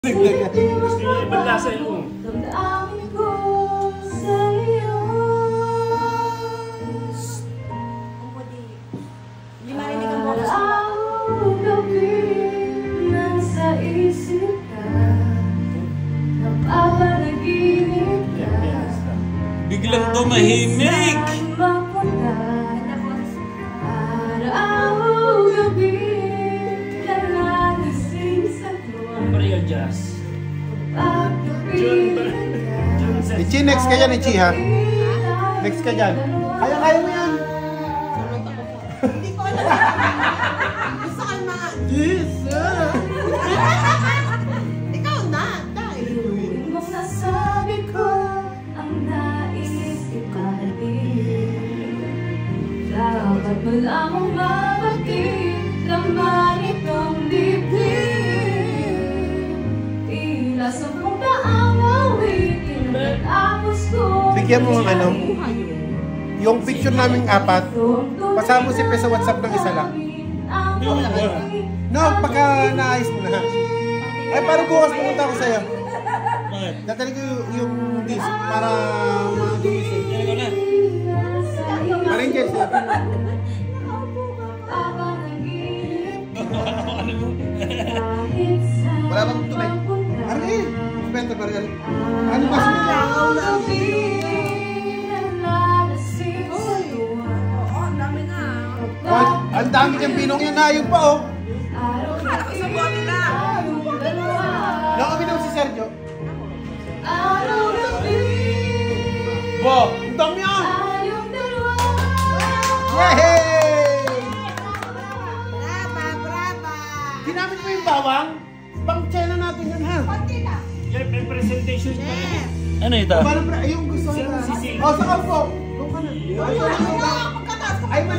Gusto niya ibang lasa yung damdamin ko sa'yo. Hindi marinig ang boses mo. Araw-gabi nasa isip ka, napapanaginip ka. Biglang tumahimik. Araw-gabi nalalasing sa tuwa. Mario Jazz. Ichi, next ka dyan, Ichi, ha? Next ka dyan. Kaya mo yan. Hindi ko alam. Gusto ka mga Jesus. Ikaw na, dahil. Kung nasabi ko ang nais ipahalin, dapat mo lamang mabatid laman itong dibdib. Tila sampung daang awitin ang natapos ko. Bigyan mo ng ano, yung picture naming apat, pasama mo si Pe sa WhatsApp ng isa lang. No, pagka naayos mo na, ha? Ay, parang bukas pumunta ako sa'yo. Bakit? Dadali ko yung disc para ma-dumisin. Yan ko na. Maringkes, ha? Ano mo? Wala bang tunay? Ari, spenta pa rin. Ano ba siya? Oo, ang dami na. Ang dami niyang binong yan, ayun pa, oh. Akala ko sa bote na. Nakaminom si Sergio. Bo, ang dami yan! Yehey! Brava. Ginamit mo yung bawang? Pang-chena natin yan, ha? Konti na. Yan, may presentation pa rin. Ano ito? Parang yung gusto ko na. Oh, sa kampo. Doon ka na.